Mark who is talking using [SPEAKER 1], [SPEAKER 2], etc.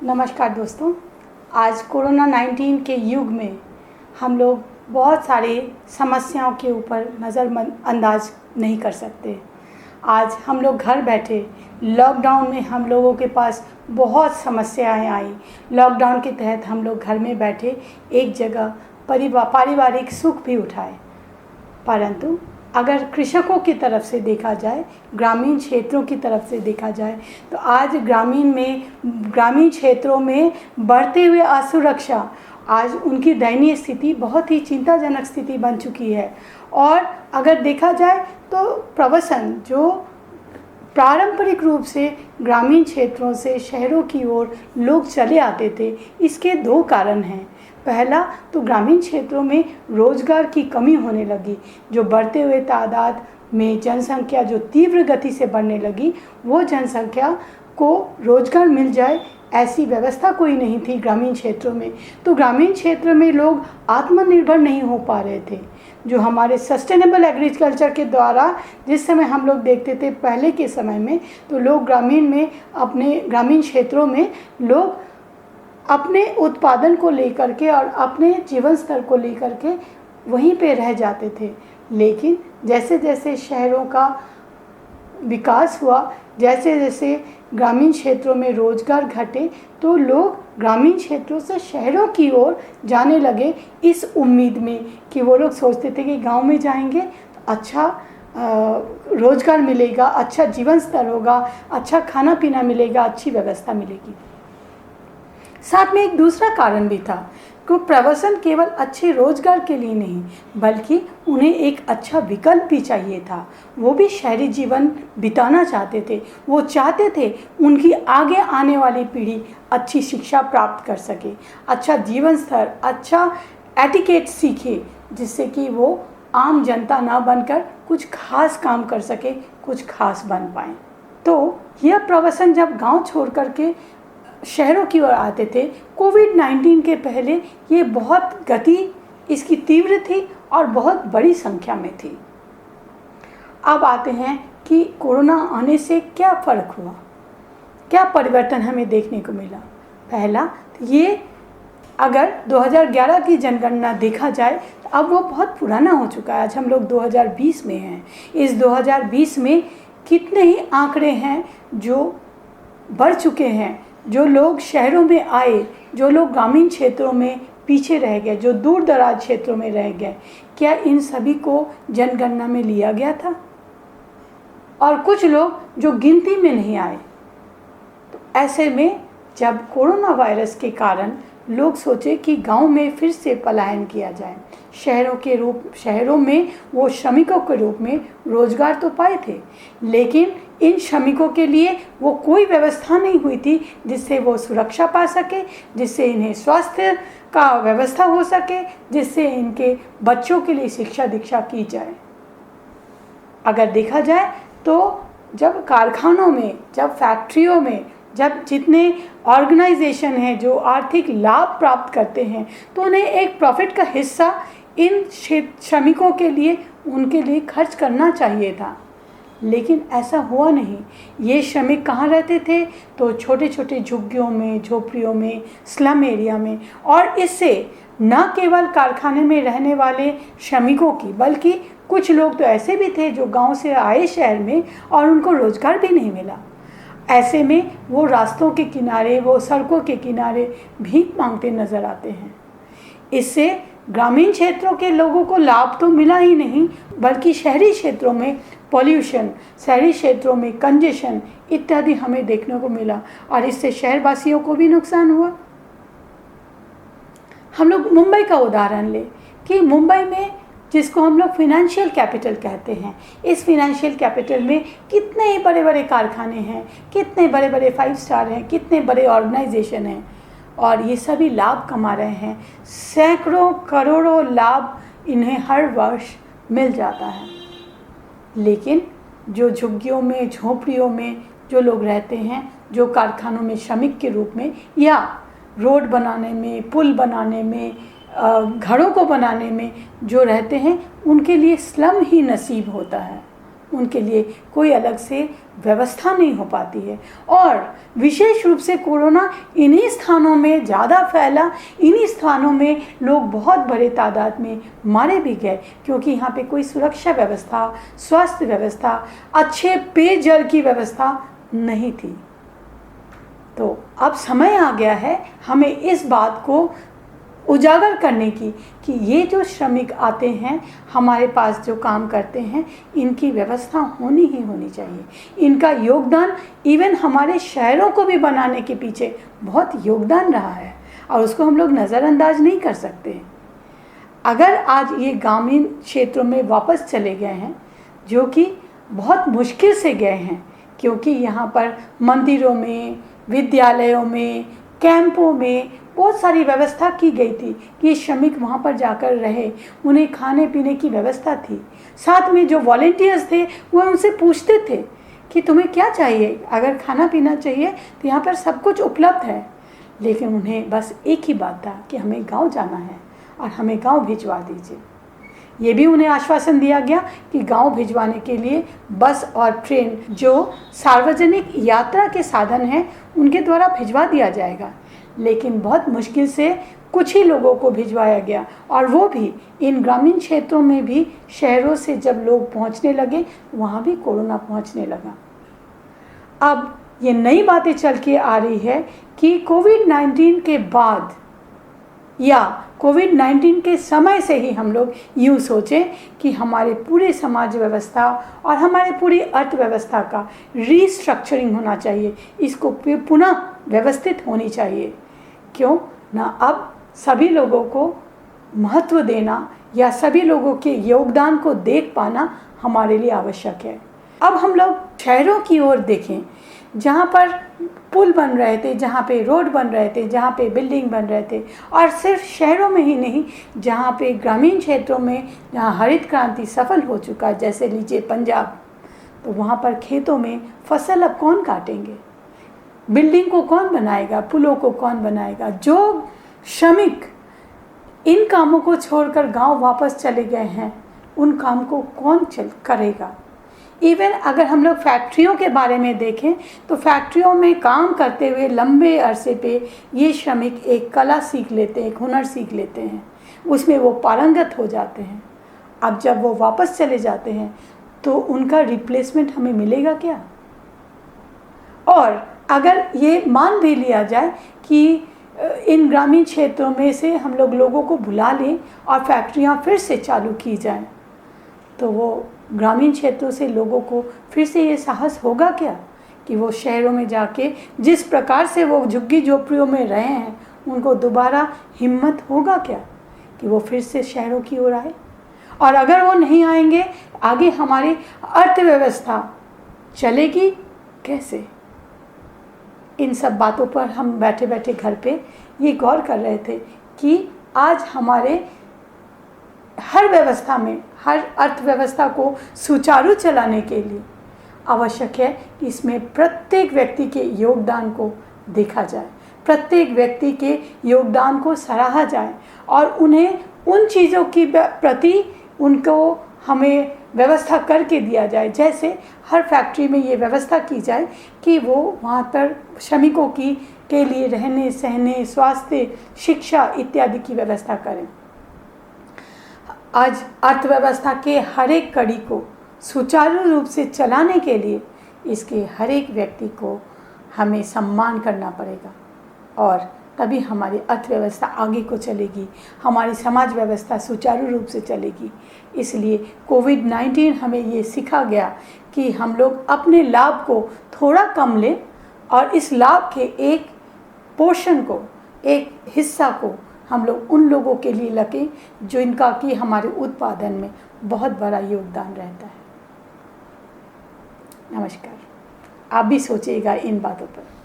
[SPEAKER 1] नमस्कार दोस्तों। आज कोरोना 19 के युग में हम लोग बहुत सारे समस्याओं के ऊपर नज़रअंदाज नहीं कर सकते। आज हम लोग घर बैठे लॉकडाउन में हम लोगों के पास बहुत समस्याएं आई। लॉकडाउन के तहत हम लोग घर में बैठे एक जगह पारिवारिक सुख भी उठाए, परंतु अगर कृषकों की तरफ से देखा जाए, ग्रामीण क्षेत्रों की तरफ से देखा जाए, तो आज ग्रामीण क्षेत्रों में बढ़ते हुए असुरक्षा, आज उनकी दयनीय स्थिति बहुत ही चिंताजनक स्थिति बन चुकी है। और अगर देखा जाए तो प्रवासन जो पारंपरिक रूप से ग्रामीण क्षेत्रों से शहरों की ओर लोग चले आते थे, इसके दो कारण हैं। पहला तो ग्रामीण क्षेत्रों में रोजगार की कमी होने लगी। जो बढ़ते हुए तादाद में जनसंख्या जो तीव्र गति से बढ़ने लगी, वो जनसंख्या को रोजगार मिल जाए ऐसी व्यवस्था कोई नहीं थी ग्रामीण क्षेत्रों में। तो ग्रामीण क्षेत्र में लोग आत्मनिर्भर नहीं हो पा रहे थे। जो हमारे सस्टेनेबल एग्रीकल्चर के द्वारा जिस समय हम लोग देखते थे पहले के समय में, तो लोग ग्रामीण क्षेत्रों में लोग अपने उत्पादन को लेकर के और अपने जीवन स्तर को लेकर के वहीं पे रह जाते थे। लेकिन जैसे जैसे शहरों का विकास हुआ, जैसे जैसे ग्रामीण क्षेत्रों में रोजगार घटे, तो लोग ग्रामीण क्षेत्रों से शहरों की ओर जाने लगे इस उम्मीद में कि वो लोग सोचते थे कि गांव में जाएंगे तो अच्छा रोजगार मिलेगा, अच्छा जीवन स्तर होगा, अच्छा खाना पीना मिलेगा, अच्छी व्यवस्था मिलेगी। साथ में एक दूसरा कारण भी था कि प्रवासन केवल अच्छे रोजगार के लिए नहीं, बल्कि उन्हें एक अच्छा विकल्प भी चाहिए था। वो भी शहरी जीवन बिताना चाहते थे। वो चाहते थे उनकी आगे आने वाली पीढ़ी अच्छी शिक्षा प्राप्त कर सके, अच्छा जीवन स्तर, अच्छा एटिकेट सीखे, जिससे कि वो आम जनता ना बनकर कुछ खास काम कर सके, कुछ खास बन पाए। तो यह प्रवासन जब गांव छोड़ करके शहरों की ओर आते थे, कोविड-19 के पहले ये बहुत गति इसकी तीव्र थी और बहुत बड़ी संख्या में थी। अब आते हैं कि कोरोना आने से क्या फ़र्क हुआ, क्या परिवर्तन हमें देखने को मिला। पहला, ये अगर 2011 की जनगणना देखा जाए तो अब वो बहुत पुराना हो चुका है। आज हम लोग 2020 में हैं। इस 2020 में कितने ही आंकड़े हैं जो बढ़ चुके हैं। जो लोग शहरों में आए, जो लोग ग्रामीण क्षेत्रों में पीछे रह गए, जो दूर दराज क्षेत्रों में रह गए, क्या इन सभी को जनगणना में लिया गया था? और कुछ लोग जो गिनती में नहीं आए। तो ऐसे में जब कोरोना वायरस के कारण लोग सोचे कि गांव में फिर से पलायन किया जाए, शहरों में वो श्रमिकों के रूप में रोजगार तो पाए थे, लेकिन इन श्रमिकों के लिए वो कोई व्यवस्था नहीं हुई थी जिससे वो सुरक्षा पा सके, जिससे इन्हें स्वास्थ्य का व्यवस्था हो सके, जिससे इनके बच्चों के लिए शिक्षा दीक्षा की जाए। अगर देखा जाए तो जब कारखानों में, जब फैक्ट्रियों में, जब जितने ऑर्गेनाइजेशन हैं जो आर्थिक लाभ प्राप्त करते हैं, तो उन्हें एक प्रॉफिट का हिस्सा इन श्रमिकों के लिए उनके लिए खर्च करना चाहिए था। लेकिन ऐसा हुआ नहीं। ये श्रमिक कहाँ रहते थे? तो छोटे छोटे झुग्गियों में, झोपड़ियों में, स्लम एरिया में। और इससे न केवल कारखाने में रहने वाले श्रमिकों की, बल्कि कुछ लोग तो ऐसे भी थे जो गांव से आए शहर में और उनको रोजगार भी नहीं मिला। ऐसे में वो रास्तों के किनारे, वो सड़कों के किनारे भीख मांगते नजर आते हैं। इससे ग्रामीण क्षेत्रों के लोगों को लाभ तो मिला ही नहीं, बल्कि शहरी क्षेत्रों में पॉल्यूशन, शहरी क्षेत्रों में कंजेशन इत्यादि हमें देखने को मिला और इससे शहरवासियों को भी नुकसान हुआ। हम लोग मुंबई का उदाहरण लें कि मुंबई में जिसको हम लोग फिनेंशियल कैपिटल कहते हैं, इस फिनेंशियल कैपिटल में कितने ही बड़े बड़े कारखाने हैं, कितने बड़े बड़े 5 स्टार हैं, कितने बड़े ऑर्गेनाइजेशन हैं और ये सभी लाभ कमा रहे हैं। सैकड़ों करोड़ों लाभ इन्हें हर वर्ष मिल जाता है। लेकिन जो झुग्गियों में, झोपड़ियों में जो लोग रहते हैं, जो कारखानों में श्रमिक के रूप में या रोड बनाने में, पुल बनाने में, घरों को बनाने में जो रहते हैं, उनके लिए स्लम ही नसीब होता है। उनके लिए कोई अलग से व्यवस्था नहीं हो पाती है। और विशेष रूप से कोरोना इन्हीं स्थानों में ज़्यादा फैला, इन्हीं स्थानों में लोग बहुत बड़े तादाद में मारे भी गए, क्योंकि यहाँ पे कोई सुरक्षा व्यवस्था, स्वास्थ्य व्यवस्था, अच्छे पेयजल की व्यवस्था नहीं थी। तो अब समय आ गया है हमें इस बात को उजागर करने की कि ये जो श्रमिक आते हैं हमारे पास, जो काम करते हैं, इनकी व्यवस्था होनी ही होनी चाहिए। इनका योगदान इवन हमारे शहरों को भी बनाने के पीछे बहुत योगदान रहा है और उसको हम लोग नज़रअंदाज नहीं कर सकते। अगर आज ये ग्रामीण क्षेत्रों में वापस चले गए हैं, जो कि बहुत मुश्किल से गए हैं, क्योंकि यहाँ पर मंदिरों में, विद्यालयों में, कैंपों में बहुत सारी व्यवस्था की गई थी कि श्रमिक वहाँ पर जाकर रहे, उन्हें खाने पीने की व्यवस्था थी। साथ में जो वॉलेंटियर्स थे वो उनसे पूछते थे कि तुम्हें क्या चाहिए, अगर खाना पीना चाहिए तो यहाँ पर सब कुछ उपलब्ध है। लेकिन उन्हें बस एक ही बात था कि हमें गांव जाना है और हमें गांव भिजवा दीजिए। ये भी उन्हें आश्वासन दिया गया कि गांव भिजवाने के लिए बस और ट्रेन, जो सार्वजनिक यात्रा के साधन हैं, उनके द्वारा भिजवा दिया जाएगा। लेकिन बहुत मुश्किल से कुछ ही लोगों को भिजवाया गया, और वो भी इन ग्रामीण क्षेत्रों में भी शहरों से जब लोग पहुंचने लगे, वहाँ भी कोरोना पहुंचने लगा। अब ये नई बातें चल के आ रही है कि कोविड-19 के बाद या कोविड-19 के समय से ही हम लोग यूँ सोचें कि हमारे पूरे समाज व्यवस्था और हमारे पूरी अर्थव्यवस्था का रीस्ट्रक्चरिंग होना चाहिए, इसको पुनः व्यवस्थित होनी चाहिए। क्यों ना अब सभी लोगों को महत्व देना या सभी लोगों के योगदान को देख पाना हमारे लिए आवश्यक है। अब हम लोग शहरों की ओर देखें, जहाँ पर पुल बन रहे थे, जहाँ पे रोड बन रहे थे, जहाँ पे बिल्डिंग बन रहे थे, और सिर्फ शहरों में ही नहीं, जहाँ पे ग्रामीण क्षेत्रों में जहाँ हरित क्रांति सफल हो चुका है, जैसे लीजिए पंजाब, तो वहाँ पर खेतों में फसल अब कौन काटेंगे, बिल्डिंग को कौन बनाएगा, पुलों को कौन बनाएगा। जो श्रमिक इन कामों को छोड़कर गांव वापस चले गए हैं, उन काम को कौन करेगा। इवन अगर हम लोग फैक्ट्रियों के बारे में देखें तो फैक्ट्रियों में काम करते हुए लंबे अरसे पे ये श्रमिक एक कला सीख लेते हैं, एक हुनर सीख लेते हैं, उसमें वो पारंगत हो जाते हैं। अब जब वो वापस चले जाते हैं तो उनका रिप्लेसमेंट हमें मिलेगा क्या। और अगर ये मान भी लिया जाए कि इन ग्रामीण क्षेत्रों में से हम लोगों को बुला लें और फैक्ट्रियाँ फिर से चालू की जाएं, तो वो ग्रामीण क्षेत्रों से लोगों को फिर से ये साहस होगा क्या कि वो शहरों में जाके जिस प्रकार से वो झुग्गी झोपड़ियों में रहे हैं, उनको दोबारा हिम्मत होगा क्या कि वो फिर से शहरों की ओर आए। और अगर वो नहीं आएंगे, आगे हमारी अर्थव्यवस्था चलेगी कैसे। इन सब बातों पर हम बैठे बैठे घर पे ये गौर कर रहे थे कि आज हमारे हर व्यवस्था में, हर अर्थव्यवस्था को सुचारू चलाने के लिए आवश्यक है कि इसमें प्रत्येक व्यक्ति के योगदान को देखा जाए, प्रत्येक व्यक्ति के योगदान को सराहा जाए और उन्हें उन चीज़ों की प्रति उनको हमें व्यवस्था करके दिया जाए। जैसे हर फैक्ट्री में ये व्यवस्था की जाए कि वो वहाँ पर श्रमिकों के लिए रहने सहने, स्वास्थ्य, शिक्षा इत्यादि की व्यवस्था करें। आज अर्थव्यवस्था के हर एक कड़ी को सुचारू रूप से चलाने के लिए इसके हर एक व्यक्ति को हमें सम्मान करना पड़ेगा, और तभी हमारी अर्थव्यवस्था आगे को चलेगी, हमारी समाज व्यवस्था सुचारू रूप से चलेगी। इसलिए कोविड-19 हमें ये सिखा गया कि हम लोग अपने लाभ को थोड़ा कम लें और इस लाभ के एक पोर्शन को, एक हिस्सा को हम लोग उन लोगों के लिए रखें जो इनका कि हमारे उत्पादन में बहुत बड़ा योगदान रहता है। नमस्कार। आप भी सोचिएगा इन बातों पर।